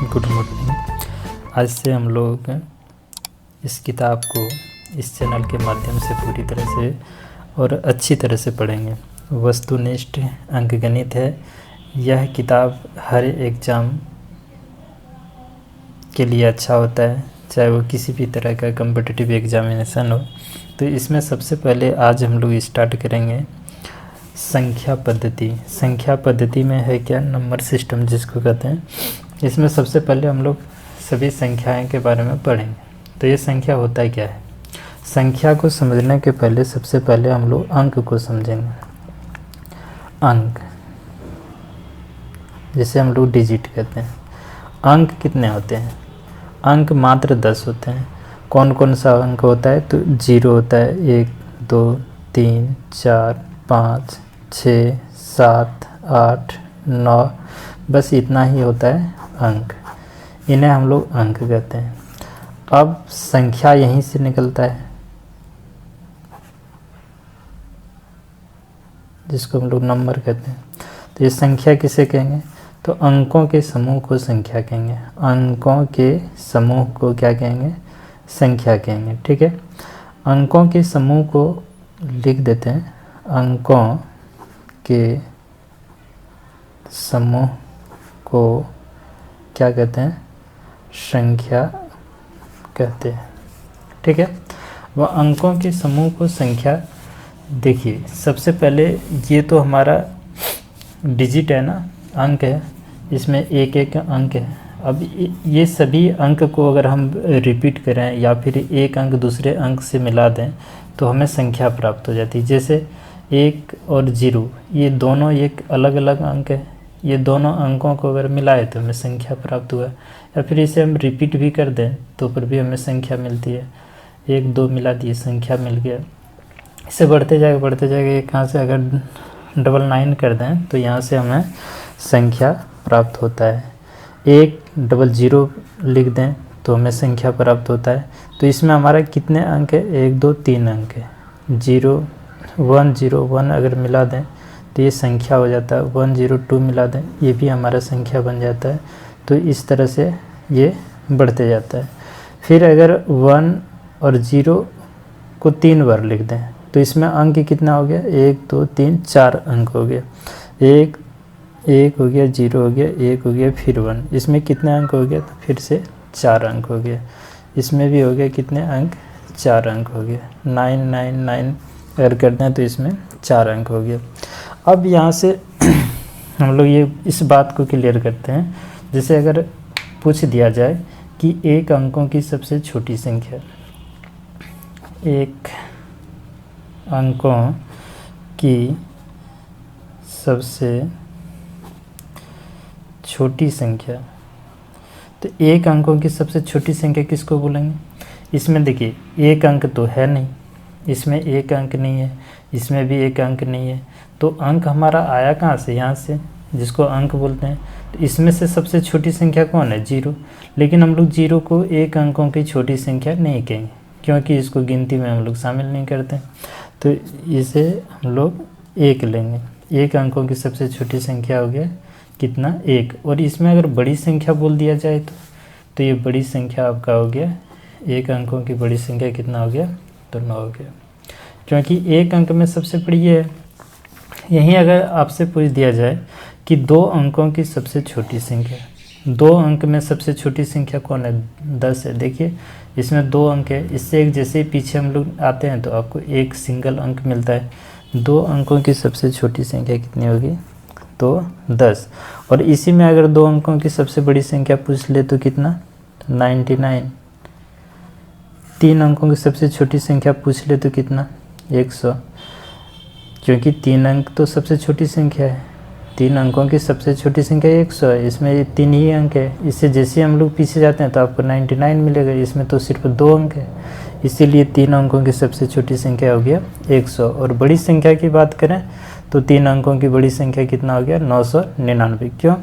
Good morning. आज से हम लोग इस किताब को इस चैनल के माध्यम से पूरी तरह से और अच्छी तरह से पढ़ेंगे। वस्तुनिष्ठ अंकगणित है। यह किताब हर एग्ज़ाम के लिए अच्छा होता है, चाहे वो किसी भी तरह का कॉम्पिटिटिव एग्जामिनेशन हो। तो इसमें सबसे पहले आज हम लोग स्टार्ट करेंगे संख्या पद्धति। संख्या पद्धति में है क्या, नंबर सिस्टम जिसको कहते हैं। इसमें सबसे पहले हम लोग सभी संख्याएं के बारे में पढ़ेंगे। तो ये संख्या होता है क्या है। संख्या को समझने के पहले सबसे पहले हम लोग अंक को समझेंगे। अंक जिसे हम लोग डिजिट कहते हैं। अंक कितने होते हैं? अंक मात्र 10 होते हैं। कौन कौन सा अंक होता है? तो 0 होता है, 1 2 3 4 5 6 7 8 9, बस इतना ही होता है अंक। इन्हें हम लोग अंक कहते हैं। अब संख्या यहीं से निकलता है, जिसको हम लोग नंबर कहते हैं। तो ये संख्या किसे कहेंगे? तो अंकों के समूह को संख्या कहेंगे। अंकों के समूह को क्या कहेंगे? संख्या कहेंगे। ठीक है, अंकों के समूह को लिख देते हैं। अंकों के समूह को क्या कहते हैं? संख्या कहते हैं। ठीक है, वह अंकों के समूह को संख्या। देखिए सबसे पहले ये तो हमारा डिजिट है ना, अंक है, इसमें एक एक अंक है। अब ये सभी अंक को अगर हम रिपीट करें या फिर एक अंक दूसरे अंक से मिला दें तो हमें संख्या प्राप्त हो जाती है। जैसे 1 और 0, ये दोनों एक अलग अलग अंक है। ये दोनों अंकों को अगर मिलाए तो हमें संख्या प्राप्त हुआ। या फिर इसे हम रिपीट भी कर दें तो फिर भी हमें संख्या मिलती है। 1 2 मिला दिए, संख्या मिल गया। इसे बढ़ते जाएगा। कहाँ से अगर 99 कर दें तो यहाँ से हमें संख्या प्राप्त होता है। 1 00 लिख दें तो हमें संख्या प्राप्त होता है। तो इसमें हमारा कितने अंक है? 1 2 3 अंक है। 0 1 0 1 अगर मिला दें तो ये संख्या हो जाता है। 1 0 2 मिला दें, ये भी हमारा संख्या बन जाता है। तो इस तरह से ये बढ़ते जाता है। फिर अगर 1 और 0 को 3 बार लिख दें तो इसमें अंक कितना हो गया? 1 2 3 4 अंक हो गया। 1 1 हो गया, 0 हो गया, 1 हो गया, फिर 1। इसमें कितने अंक हो गया? तो फिर से 4 अंक हो गया। इसमें भी हो गया कितने अंक? 4 अंक हो गया। 9 9 9 अगर कर दें तो इसमें 4 अंक हो गया। अब यहाँ से हम लोग ये इस बात को क्लियर करते हैं। जैसे अगर पूछ दिया जाए कि एक अंकों की सबसे छोटी संख्या, एक अंकों की सबसे छोटी संख्या, तो एक अंकों की सबसे छोटी संख्या किसको बोलेंगे? इसमें देखिए एक अंक तो है नहीं, इसमें एक अंक नहीं है, इसमें भी एक अंक नहीं है। तो अंक हमारा आया कहाँ से? यहाँ से, जिसको अंक बोलते हैं। तो इसमें से सबसे छोटी संख्या कौन है? 0। लेकिन हम लोग 0 को एक अंकों की छोटी संख्या नहीं कहेंगे, क्योंकि इसको गिनती में हम लोग शामिल नहीं करते। तो इसे हम लोग 1 लेंगे। एक अंकों की सबसे छोटी संख्या हो गया कितना? 1। और इसमें अगर बड़ी संख्या बोल दिया जाए तो ये बड़ी संख्या आपका हो गया, एक अंकों की बड़ी संख्या कितना हो गया? तो 9 हो गया, क्योंकि एक अंक में सबसे बड़ी है। यहीं अगर आपसे पूछ दिया जाए कि 2 अंकों की सबसे छोटी संख्या, 2 अंक में सबसे छोटी संख्या कौन है? 10 है। देखिए इसमें 2 अंक है, इससे एक जैसे ही पीछे हम लोग आते हैं तो आपको एक सिंगल अंक मिलता है। 2 अंकों की सबसे छोटी संख्या कितनी होगी? तो 10। और इसी में अगर 2 अंकों की सबसे बड़ी संख्या पूछ ले तो कितना? 99। 3 अंकों की सबसे छोटी संख्या पूछ ले तो कितना? 100, क्योंकि 3 अंक तो सबसे छोटी संख्या है। 3 अंकों की सबसे छोटी संख्या 100 है, इसमें 3 ही अंक है। इससे जैसे हम लोग पीछे जाते हैं तो आपको 99 मिलेगा। इसमें तो सिर्फ 2 अंक है, इसीलिए 3 अंकों की सबसे छोटी संख्या हो गया 100। और बड़ी संख्या की बात करें तो 3 अंकों की बड़ी संख्या कितना हो गया? 999। क्यों?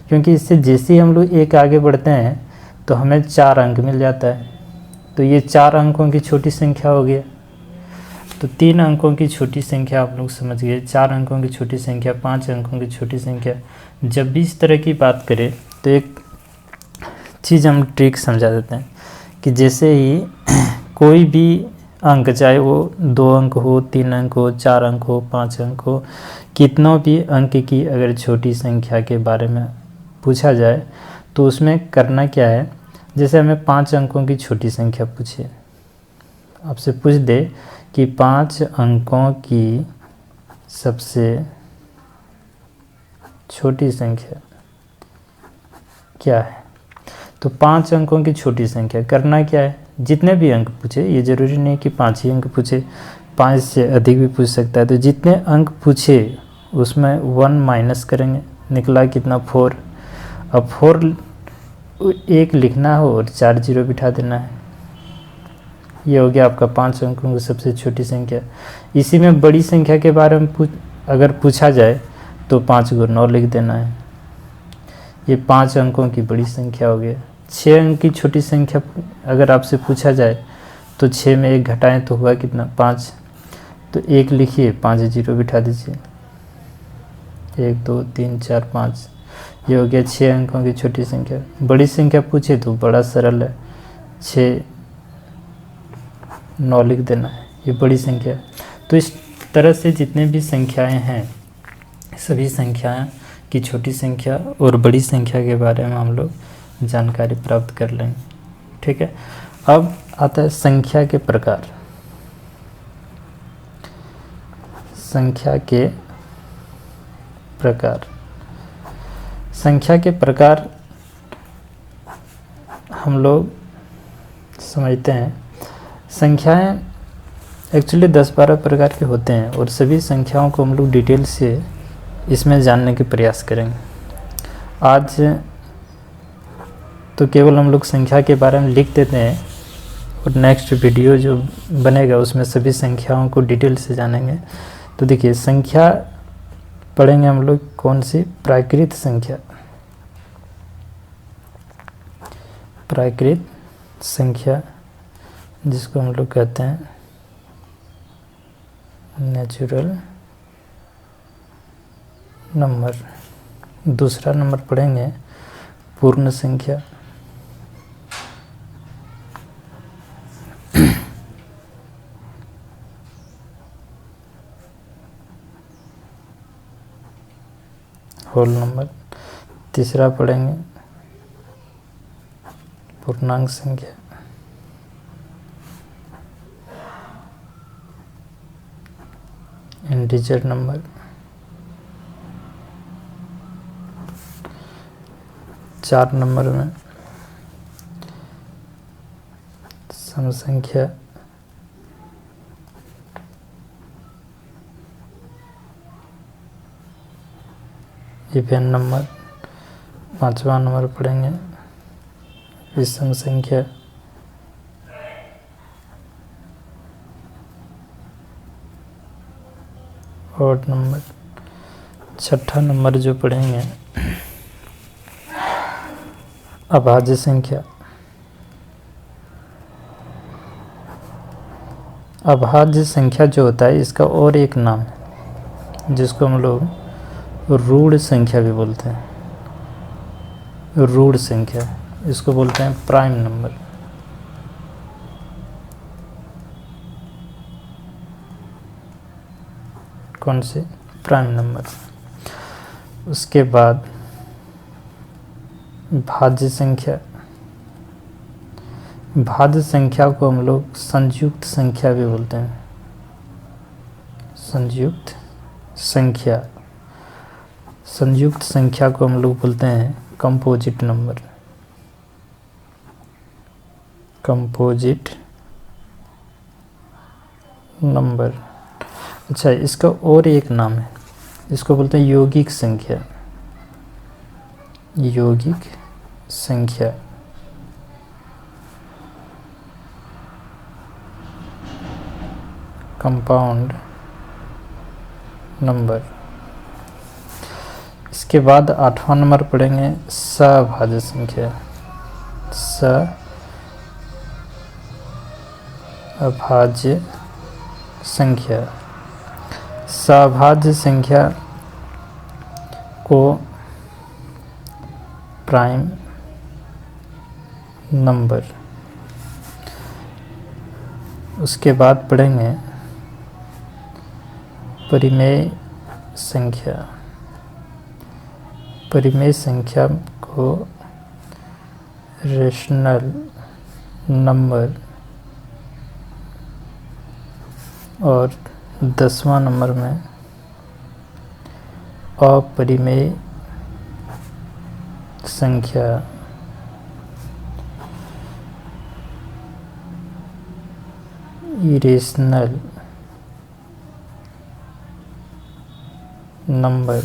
क्योंकि इससे जैसे ही हम लोग एक आगे बढ़ते हैं तो हमें 4 अंक मिल जाता है। तो ये 4 अंकों की छोटी संख्या हो गया। तो 3 अंकों की छोटी संख्या आप लोग समझ गए, 4 अंकों की छोटी संख्या, 5 अंकों की छोटी संख्या। जब भी इस तरह की बात करें तो एक चीज़ हम ट्रिक समझा देते हैं कि जैसे ही कोई भी अंक, चाहे वो 2 अंक हो, 3 अंक हो, 4 अंक हो, 5 अंक हो, कितनों भी अंक की अगर छोटी संख्या के बारे में पूछा जाए तो उसमें करना क्या है, जैसे हमें 5 अंकों की छोटी संख्या पूछे, आपसे पूछ दे कि 5 अंकों की सबसे छोटी संख्या क्या है, तो 5 अंकों की छोटी संख्या करना क्या है, जितने भी अंक पूछे, ये ज़रूरी नहीं कि 5 ही अंक पूछे, 5 से अधिक भी पूछ सकता है, तो जितने अंक पूछे उसमें 1 माइनस करेंगे, निकला कितना 4। अब 4 एक लिखना हो और 4 जीरो बिठा देना है, ये हो गया आपका 5 अंकों की सबसे छोटी संख्या। इसी में बड़ी संख्या के बारे में अगर पूछा जाए तो 5 गुना 9 लिख देना है, ये 5 अंकों की बड़ी संख्या हो गई। 6 अंक की छोटी संख्या अगर आपसे पूछा जाए तो 6 में 1 घटाएं तो हुआ कितना 5, तो 1 लिखिए, 5 जीरो बिठा दीजिए, 1 2 3 4 5, ये हो गया 6 अंकों की छोटी संख्या। बड़ी संख्या पूछे तो बड़ा सरल है, 6 9 लिख देना है, ये बड़ी संख्या। तो इस तरह से जितने भी संख्याएं हैं, सभी संख्याएं की छोटी संख्या और बड़ी संख्या के बारे में हम लोग जानकारी प्राप्त कर लेंगे। ठीक है, अब आता है संख्या के प्रकार। संख्या के प्रकार, संख्या के प्रकार हम लोग समझते हैं। संख्याएं एक्चुअली 10-12 प्रकार के होते हैं और सभी संख्याओं को हम लोग डिटेल से इसमें जानने के प्रयास करेंगे। आज तो केवल हम लोग संख्या के बारे में लिख देते हैं और नेक्स्ट वीडियो जो बनेगा उसमें सभी संख्याओं को डिटेल से जानेंगे। तो देखिए, संख्या पढ़ेंगे हम लोग कौन सी, प्राकृत संख्या। प्राकृत संख्या जिसको हम लोग कहते हैं नेचुरल नंबर। दूसरा नंबर पढ़ेंगे पूर्ण संख्या। Whole number. तीसरा पढ़ेंगे पूर्णांक संख्या। Integer number. चार नंबर में सम संख्या। Even number. पांचवा नंबर पढ़ेंगे विषम संख्या। Odd number. छठा नंबर जो पढ़ेंगे अभाज्य संख्या। अभाज्य संख्या जो होता है इसका और एक नाम है जिसको हम लोग रूढ़ संख्या भी बोलते हैं। रूढ़ संख्या, इसको बोलते हैं प्राइम नंबर। कौन से? Prime number. उसके बाद भाज्य संख्या। भाज्य संख्या को हम लोग संयुक्त संख्या भी बोलते हैं। संयुक्त संख्या। संयुक्त संख्या को हम लोग बोलते हैं कंपोजिट नंबर। Composite number. अच्छा, इसका और एक नाम है, इसको बोलते हैं यौगिक संख्या। यौगिक संख्या। Compound number. इसके बाद आठवां नंबर पढ़ेंगे सभाज्य संख्या। सभाज्य संख्या। सभाज्य संख्या को प्राइम नंबर। उसके बाद पढ़ेंगे परिमेय संख्या। परिमेय संख्या को रेशनल नंबर और 10वां नंबर में अपरिमेय संख्या इरेशनल नंबर।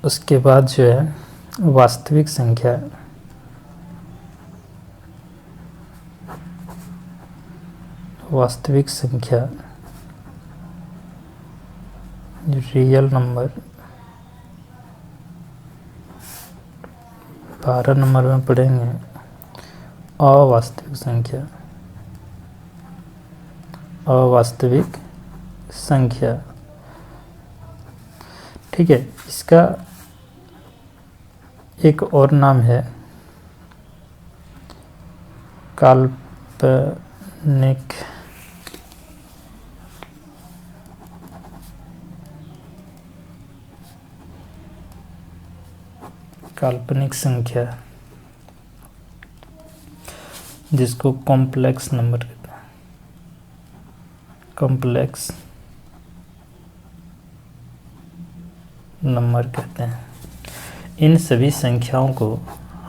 उसके बाद जो है वास्तविक संख्या। वास्तविक संख्या रियल नंबर। 12 नंबर में पढ़ेंगे अवास्तविक संख्या। अवास्तविक संख्या, ठीक है। इसका एक और नाम है काल्पनिक संख्या, जिसको कॉम्प्लेक्स नंबर कहते हैं। कॉम्प्लेक्स नंबर कहते हैं। इन सभी संख्याओं को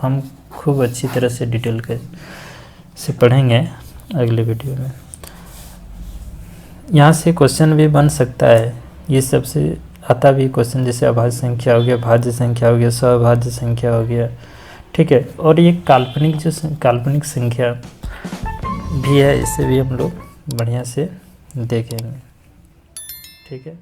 हम खूब अच्छी तरह से डिटेल से पढ़ेंगे अगले वीडियो में। यहाँ से क्वेश्चन भी बन सकता है, ये सबसे आता भी क्वेश्चन, जैसे अभाज्य संख्या हो गया, भाज्य संख्या हो गया, सभाज्य संख्या हो गया, ठीक है। और ये काल्पनिक संख्या भी है, इसे भी हम लोग बढ़िया से देखेंगे, ठीक है।